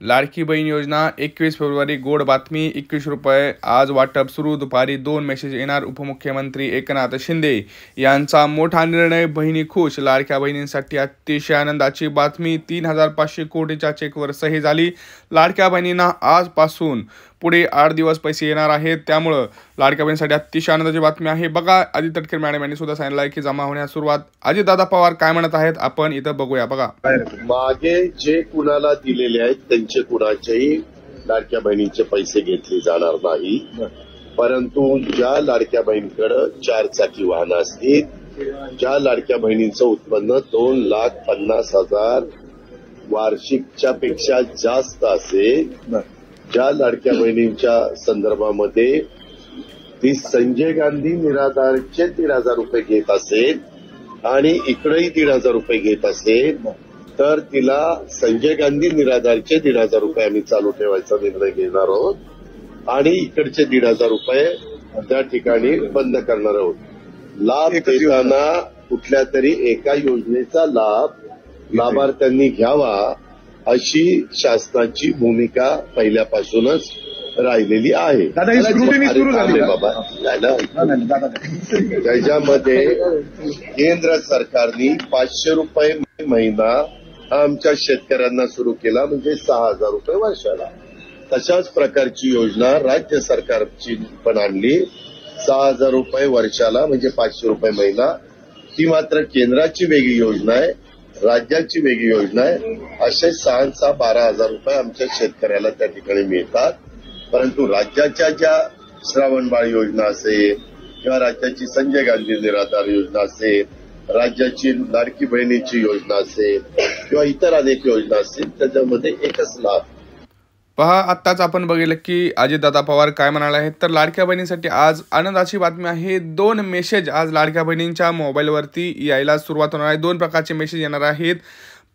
लाडकी बहीण योजना 21 फेब्रुवारी गोड बातमी 21 रुपये आज वाटप सुरू दुपारी 2 मेसेज येणार उपमुख्यमंत्री एकनाथ शिंदे यांचा मोठा निर्णय बहिणी खुश लाडक्या बहिणींसाठी अतिशय आनंदाची बातमी 3,500 कोटीच्या चेकवर सही झाली लाडक्या बहिणींना आजपासून पुढे 8 दिवस पैसे येणार आहेत त्यामुळे लाडक्या बहिणींसाठी अतिशय आनंदाची बातमी आहे बघा अजित तटकरे मॅडम यांनी सुद्धा सांगितलं की जमा होण्यास सुरुवात अजितदादा पवार काय म्हणत आहेत आपण इथं बघूया बघा मागे जे कुणाला दिलेले आहेत त्यांचे कुणाचेही लाडक्या बहिणीचे पैसे घेतले जाणार नाही परंतु ज्या लाडक्या बहिणीकडे 4 चाकी वाहन असतील ज्या लाडक्या बहिणींचं उत्पन्न 2,50,000 वार्षिकच्या पेक्षा जास्त असेल ज्या लाडक्या बहिणींच्या संदर्भामध्ये ती संजय गांधी निराधारचे 1,500 रुपये घेत असेल आणि इकडेही 1,500 रुपये घेत असेल तर तिला संजय गांधी निराधारचे 1,500 रुपये आम्ही चालू ठेवायचा निर्णय घेणार आहोत आणि इकडचे 1,500 रुपये त्या ठिकाणी बंद करणार आहोत लाभ देताना कुठल्या तरी एका योजनेचा लाभ लाभार्थ्यांनी घ्यावा अशी शासनाची भूमिका पहिल्यापासूनच राहिलेली आहे बाबा त्याच्यामध्ये केंद्र सरकारने 500 रुपये महिना आमच्या शेतकऱ्यांना सुरू केला म्हणजे 6,000 रुपये वर्षाला तशाच प्रकारची योजना राज्य सरकारची पण आणली 6,000 रुपये वर्षाला म्हणजे 500 रुपये महिना ती मात्र केंद्राची वेगळी योजना आहे राज्याची वेगळी योजना आहे असे 6,000-12,000 रुपये आमच्या शेतकऱ्याला त्या ठिकाणी मिळतात परंतु राज्याच्या ज्या श्रावणबाळ योजना असेल किंवा राज्याची संजय गांधी निराधार योजना असेल राज्याची लाडकी बहिणीची योजना असेल किंवा इतर अनेक योजना असतील त्याच्यामध्ये एकच लाभ पहा आत्ताच आपण बघितलं की अजितदादा पवार काय म्हणाले आहेत तर लाडक्या बहिणींसाठी आज आनंदाची बातमी आहे 2 मेसेज आज लाडक्या बहिणींच्या मोबाईलवरती यायला सुरुवात होणार आहे 2 प्रकारचे मेसेज येणार आहेत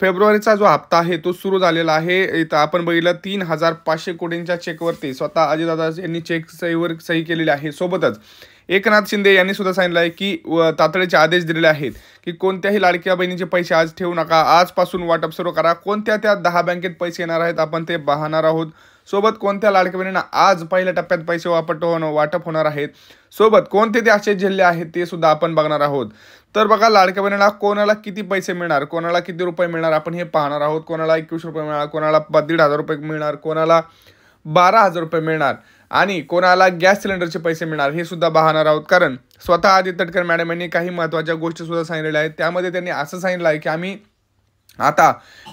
फेब्रुवारीचा जो हप्ता आहे तो सुरू झालेला आहे इथं आपण बघितलं 3,500 कोटींच्या चेकवरती स्वतः अजितदादा यांनी चेक सहीवर सही केलेली आहे सोबतच एकनाथ शिंदे यांनी सुद्धा सांगितलं आहे की तातडीचे आदेश दिलेले आहेत की कोणत्याही लाडक्या बहिणीचे पैसे आज ठेवू नका आजपासून वाटप सुरू करा कोणत्या त्या 10 बँकेत पैसे येणार आहेत आपण ते पाहणार आहोत सोबत कोणत्या लाडक्या बहिणींना आज पहिल्या टप्प्यात पैसे वाटप होणार आहेत सोबत कोणते ते असे जिल्हे आहेत ते सुद्धा आपण बघणार आहोत तर बघा लाडक्या बहिणींना कोणाला किती पैसे मिळणार कोणाला किती रुपये मिळणार आपण हे पाहणार आहोत कोणाला 21 रुपये मिळणार कोणाला 1,500 रुपये मिळणार कोणाला 12,000 रुपये मिळणार आणि कोणाला गॅस सिलेंडरचे पैसे मिळणार हे सुद्धा पाहणार आहोत कारण स्वतः आदित्य तटकरे मॅडम यांनी काही महत्त्वाच्या गोष्टी सुद्धा सांगितलेल्या आहेत त्यामध्ये त्यांनी असं सांगितलं आहे की आम्ही आता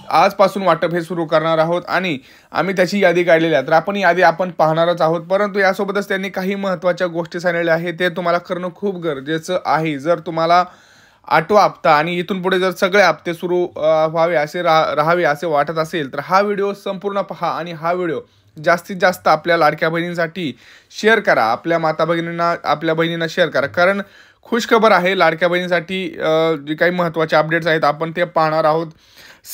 आजपासून वाटप हे सुरू करणार आहोत आणि आम्ही त्याची यादी काढलेली आहे तर आपण यादी आपण पाहणारच आहोत परंतु यासोबतच त्यांनी काही महत्त्वाच्या गोष्टी सांगितलेल्या आहेत ते तुम्हाला करणं खूप गरजेचं आहे जर तुम्हाला 8वा हप्ता आणि इथून पुढे जर सगळे हप्ते सुरू व्हावे असे राहावे असे वाटत असेल तर हा व्हिडिओ संपूर्ण पहा आणि हा व्हिडिओ जास्तीत जास्त आपल्या लाडक्या बहिणींसाठी शेअर करा आपल्या माता भगिनींना आपल्या बहिणींना शेअर करा कारण खुशखबर आहे लाडक्या बहिणींसाठी जे काही महत्त्वाचे अपडेट्स आहेत आपण ते पाहणार आहोत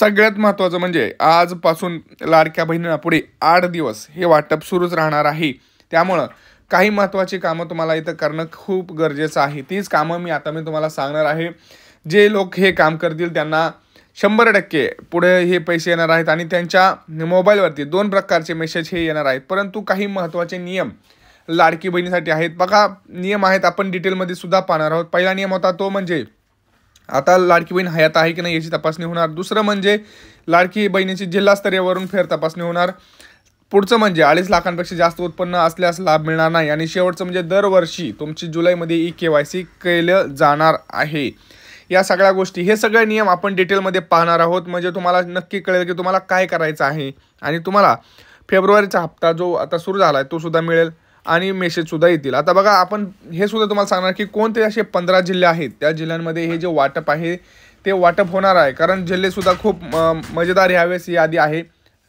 सगळ्यात महत्त्वाचं म्हणजे आजपासून लाडक्या बहिणींना पुढे 8 दिवस हे वाटप सुरूच राहणार आहे त्यामुळं काही महत्त्वाची कामं तुम्हाला इथं करणं खूप गरजेचं आहे तीच कामं मी तुम्हाला सांगणार आहे जे लोक हे काम करतील त्यांना 100% पुढे हे पैसे येणार आहेत आणि त्यांच्या मोबाईलवरती 2 प्रकारचे मेसेज हे येणार आहेत परंतु काही महत्त्वाचे नियम लाडकी बहिणीसाठी आहेत बघा नियम आहेत आपण डिटेलमध्ये सुद्धा पाहणार आहोत पहिला नियम होता तो म्हणजे आता लाडकी बहीण हयात आहे की नाही याची तपासणी होणार दुसरं म्हणजे लाडकी बहिणीची जिल्हास्तरीयवरून फेर तपासणी होणार पुढचं म्हणजे 2.5 लाखांपेक्षा जास्त उत्पन्न असल्यास लाभ मिळणार नाही आणि शेवटचं म्हणजे दरवर्षी तुमची जुलैमध्ये KYC केलं जाणार आहे या सगळ्या गोष्टी हे सगळे नियम आपण डिटेलमध्ये पाहणार आहोत म्हणजे तुम्हाला नक्की कळेल की तुम्हाला काय करायचं आहे आणि तुम्हाला फेब्रुवारीचा हप्ता जो आता सुरू झाला आहे तो सुद्धा मिळेल आणि मेसेज सुद्धा येतील आता बघा आपण हे सुद्धा तुम्हाला सांगणार की कोणते असे 15 जिल्हे आहेत त्या जिल्ह्यांमध्ये हे जे वाटप आहे ते वाटप होणार आहे कारण जिल्हे सुद्धा खूप मजेदार यावेळेस यादी आहे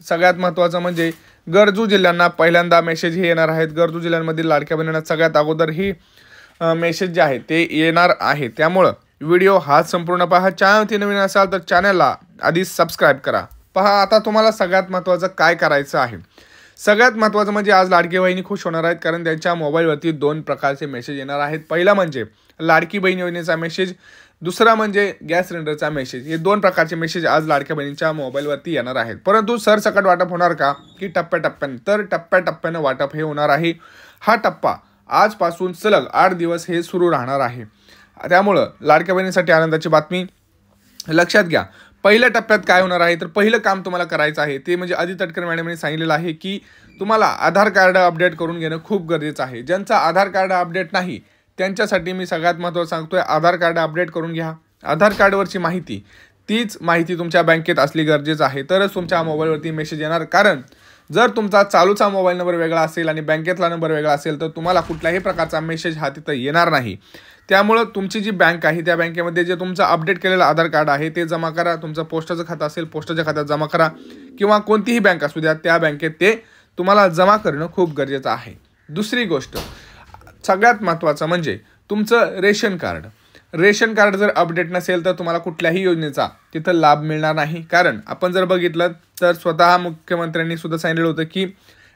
सगळ्यात महत्त्वाचं म्हणजे गरजू जिल्ह्यांना पहिल्यांदा मेसेज हे येणार आहेत गरजू जिल्ह्यांमधील लाडक्या बहिणींना सगळ्यात अगोदर ही मेसेज जे आहे ते येणार आहे त्यामुळं व्हिडिओ हा संपूर्ण पहा चॅनलवरती नवीन असाल तर चॅनलला आधी सबस्क्राईब करा पहा आता तुम्हाला सगळ्यात महत्त्वाचं काय करायचं आहे सगळ्यात महत्त्वाचं म्हणजे आज लाडकी बहिणी खुश होणार आहेत कारण त्यांच्या मोबाईलवरती 2 प्रकारचे मेसेज येणार आहेत पहिला म्हणजे लाडकी बहीण योजनेचा मेसेज दुसरा म्हणजे गॅस सिलेंडरचा मेसेज. हे दोन प्रकारचे मेसेज आज लाडक्या बहिणींच्या मोबाईलवरती येणार आहेत. परंतु सरसकट वाटप होणार का की टप्प्याटप्प्याने? तर टप्प्याटप्प्याने वाटप हे होणार आहे. हा टप्पा आजपासून सलग 8 दिवस हे सुरू राहणार आहे. त्यामुळं लाडक्या बहिणींसाठी आनंदाची बातमी. लक्षात घ्या, पहिल्या टप्प्यात काय होणार आहे, तर पहिलं काम तुम्हाला करायचं आहे ते म्हणजे आदिती तटकरे मॅडमने सांगितलेलं आहे की तुम्हाला आधार कार्ड अपडेट करून घेणं खूप गरजेचं आहे. ज्यांचा आधार कार्ड अपडेट नाही त्यांच्यासाठी मी सगळ्यात महत्त्वाचं सांगतोय, आधार कार्ड अपडेट करून घ्या. आधार कार्डवरची माहिती तीच माहिती तुमच्या बँकेत असली गरजेचं आहे, तरच तुमच्या मोबाईलवरती मेसेज येणार. कारण जर तुमचा चालूचा मोबाईल नंबर वेगळा असेल आणि बँकेतला नंबर वेगळा असेल तर तुम्हाला कुठल्याही प्रकारचा मेसेज हा तिथं येणार नाही. त्यामुळं तुमची जी बँक आहे त्या बँकेमध्ये जे तुमचं अपडेट केलेलं आधार कार्ड आहे ते जमा करा. तुमचं पोस्टाचं खातं असेल पोस्टाच्या खात्यात जमा करा, किंवा कोणतीही बँक असू द्या त्या बँकेत ते तुम्हाला जमा करणं खूप गरजेचं आहे. दुसरी गोष्ट सगळ्यात महत्त्वाचं म्हणजे तुमचं रेशन कार्ड. रेशन कार्ड जर अपडेट नसेल तर तुम्हाला कुठल्याही योजनेचा तिथं लाभ मिळणार नाही. कारण आपण जर बघितलं तर स्वतः मुख्यमंत्र्यांनी सुद्धा सांगितलेलं होतं की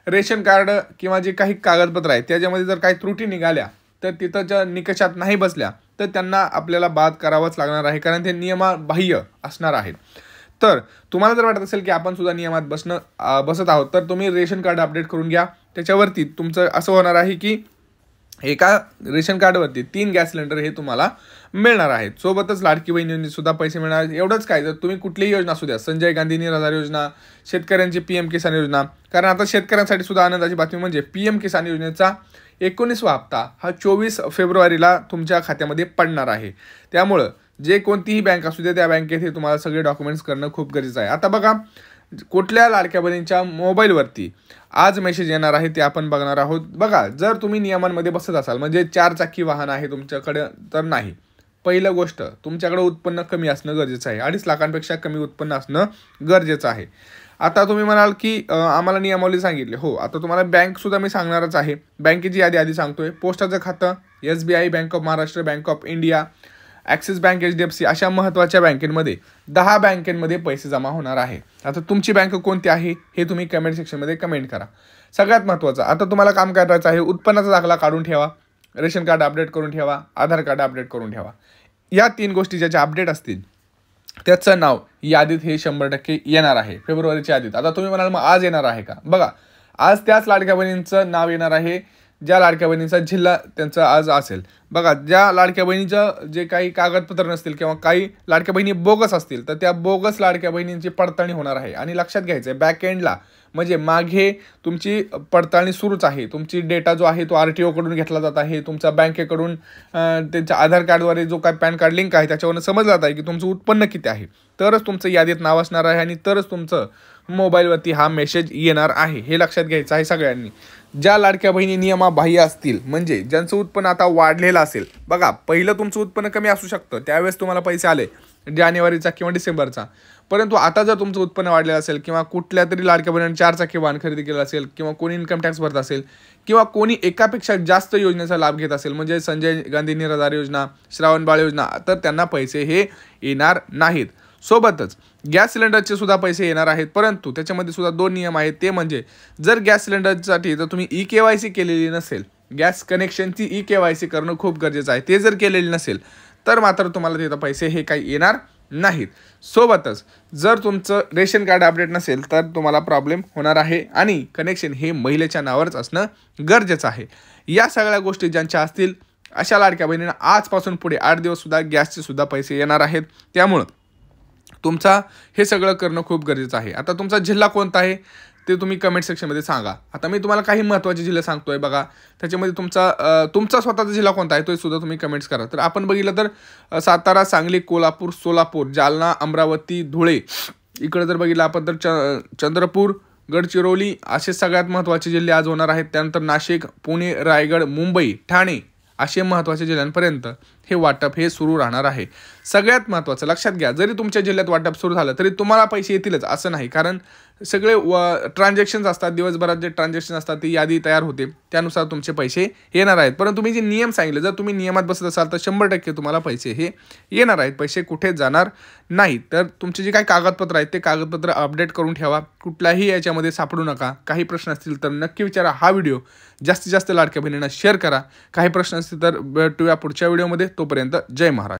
रेशन कार्ड किंवा जे काही कागदपत्र आहेत त्याच्यामध्ये जर काही त्रुटी निघाल्या तर तिथंच्या निकषात नाही बसल्या तर त्यांना आपल्याला बाद करावंच लागणार आहे, कारण ते नियमाबाह्य असणार आहेत. तर तुम्हाला जर वाटत असेल की आपण सुद्धा नियमात बसत आहोत तर तुम्ही रेशन कार्ड अपडेट करून घ्या. त्याच्यावरती तुमचं असं होणार आहे की एका रेशन कार्डवरती 3 गॅस सिलेंडर हे तुम्हाला मिळणार आहेत. सोबतच लाडकी बहिणींनी सुद्धा पैसे मिळणार आहेत. एवढंच काय, जर तुम्ही कुठलीही योजना असू द्या, संजय गांधी निराधार योजना, शेतकऱ्यांची PM किसान योजना, कारण आता शेतकऱ्यांसाठी सुद्धा आनंदाची बातमी म्हणजे PM किसान योजनेचा 19वा हप्ता हा 24 फेब्रुवारीला तुमच्या खात्यामध्ये पडणार आहे. त्यामुळं जे कोणतीही बँक असू दे त्या बँकेत हे तुम्हाला सगळे डॉक्युमेंट्स करणं खूप गरजेचं आहे. आता बघा, कुठल्या लाडक्या बहिणींच्या मोबाईलवरती आज मेसेज येणार आहे ते आपण बघणार आहोत. बघा, जर तुम्ही नियमांमध्ये बसत असाल म्हणजे 4 चाकी वाहन आहे तुमच्याकडे तर नाही. पहिलं गोष्ट, तुमच्याकडे उत्पन्न कमी असणं गरजेचं आहे. 2.5 लाखांपेक्षा कमी उत्पन्न असणं गरजेचं आहे. आता तुम्ही म्हणाल की आम्हाला नियमावली सांगितली. हो, आता तुम्हाला बँकसुद्धा मी सांगणारच आहे. बँकेची यादी आधी सांगतोय. पोस्टाचं खातं, SBI, bank of Maharashtra, bank of India, axis bank, HDFC अशा महत्त्वाच्या बँकेमध्ये 10 बँकेमध्ये पैसे जमा होणार आहे. आता तुमची बँक कोणती आहे हे तुम्ही कमेंट सेक्शनमध्ये कमेंट करा. सगळ्यात महत्त्वाचं, आता तुम्हाला काम करायचं आहे, उत्पन्नाचा दाखला काढून ठेवा, रेशन कार्ड अपडेट करून ठेवा, आधार कार्ड अपडेट करून ठेवा. या 3 गोष्टी ज्याच्या अपडेट असतील त्याचं नाव यादीत हे 100% येणार आहे फेब्रुवारीच्या यादीत. आता तुम्ही म्हणाल मग आज येणार आहे का? बघा, आज त्याच लाडक्या बहिणींचं नाव येणार आहे ज्या लाडक्या बहिणींचा जिल्हा त्यांचा आज असेल. बघा, ज्या लाडक्या बहिणीचं जे काही कागदपत्र नसतील किंवा काही लाडक्या बहिणी बोगस असतील तर त्या बोगस लाडक्या बहिणींची पडताळणी होणार आहे. आणि लक्षात घ्यायचं आहे, बॅक एंडला म्हणजे मागे तुमची पडताळणी सुरूच आहे. तुमची डेटा जो आहे तो RTO कडून घेतला जात आहे. तुमचा बँकेकडून त्यांच्या आधार कार्डद्वारे जो काय पॅन कार्ड लिंक आहे त्याच्यावरून समजलं जात आहे की तुमचं उत्पन्न किती आहे. तरच तुमचं यादीत नाव असणार आहे आणि तरच तुमचं मोबाईलवरती हा मेसेज येणार आहे. हे लक्षात घ्यायचं आहे सगळ्यांनी. ज्या लाडक्या बहिणी नियमाबाह्य असतील म्हणजे ज्यांचं उत्पन्न आता वाढलेलं असेल, बघा, पहिलं तुमचं उत्पन्न कमी असू शकतं त्यावेळेस तुम्हाला पैसे आले जानेवारीचा किंवा डिसेंबरचा. परंतु आता जर तुमचं उत्पन्न वाढलेलं असेल किंवा कुठल्या तरी लाडक्या बहिणीने 4 चाकी वाहन खरेदी केलं असेल किंवा कोणी इन्कम टॅक्स भरत असेल किंवा कोणी एकापेक्षा जास्त योजनेचा लाभ घेत असेल म्हणजे संजय गांधी निराधार योजना, श्रावण बाळ योजना, तर त्यांना पैसे हे येणार नाहीत. सोबतच गॅस सिलेंडरचे सुद्धा पैसे येणार आहेत. परंतु त्याच्यामध्ये सुद्धा 2 नियम आहेत. ते म्हणजे जर गॅस सिलेंडरसाठी जर तुम्ही EKYC केलेली नसेल, गॅस कनेक्शनची EKYC करणं खूप गरजेचं आहे. ते जर केलेले नसेल तर मात्र तुम्हाला तिथं पैसे हे काही येणार नाहीत. सोबतच जर तुमचं रेशन कार्ड अपडेट नसेल तर तुम्हाला प्रॉब्लेम होणार आहे आणि कनेक्शन हे महिलेच्या नावावरच असणं गरजेचं आहे. या सगळ्या गोष्टी ज्यांच्या असतील अशा लाडक्या बहिणींना आजपासून पुढे 8 दिवस सुद्धा गॅसचे सुद्धा पैसे येणार आहेत. त्यामुळं तुमचा हे सगळं करणं खूप गरजेचं आहे. आता तुमचा जिल्हा कोणता आहे ते तुम्ही कमेंट सेक्शनमध्ये सांगा. आता मी तुम्हाला काही महत्त्वाचे जिल्हे सांगतोय बघा, त्याच्यामध्ये तुमचा स्वतःचा जिल्हा कोणता आहे तो सुद्धा तुम्ही कमेंट्स करा. तर आपण बघितलं तर सातारा, सांगली, कोल्हापूर, सोलापूर, जालना, अमरावती, धुळे, इकडे जर बघितलं आपण तर चंद्रपूर, गडचिरोली असे सगळ्यात महत्त्वाचे जिल्हे आज होणार आहेत. त्यानंतर नाशिक, पुणे, रायगड, मुंबई, ठाणे असे महत्त्वाच्या जिल्ह्यांपर्यंत हे वाटप हे सुरू राहणार आहे. सगळ्यात महत्त्वाचं लक्षात घ्या, जरी तुमच्या जिल्ह्यात वाटप सुरू झालं तरी तुम्हाला पैसे येतीलच असं नाही, कारण सगळे ट्रान्झॅक्शन्स असतात. दिवसभरात जे ट्रान्झॅक्शन असतात ती यादी तयार होते, त्यानुसार तुमचे पैसे येणार आहेत. परंतु तुम्ही जे नियम सांगितले, जर तुम्ही नियमात बसत असाल तर 100% तुम्हाला पैसे हे येणार आहेत. पैसे कुठे जाणार नाहीत. तर तुमचे जे काही कागदपत्र आहेत ते कागदपत्र अपडेट करून ठेवा. कुठल्याही याच्यामध्ये सापडू नका. काही प्रश्न असतील तर नक्की विचारा. हा व्हिडिओ जास्तीत जास्त लाडक्या बहिणींना शेअर करा. काही प्रश्न असतील तर भेटूया पुढच्या व्हिडिओमध्ये. तोपर्यंत जय महाराज.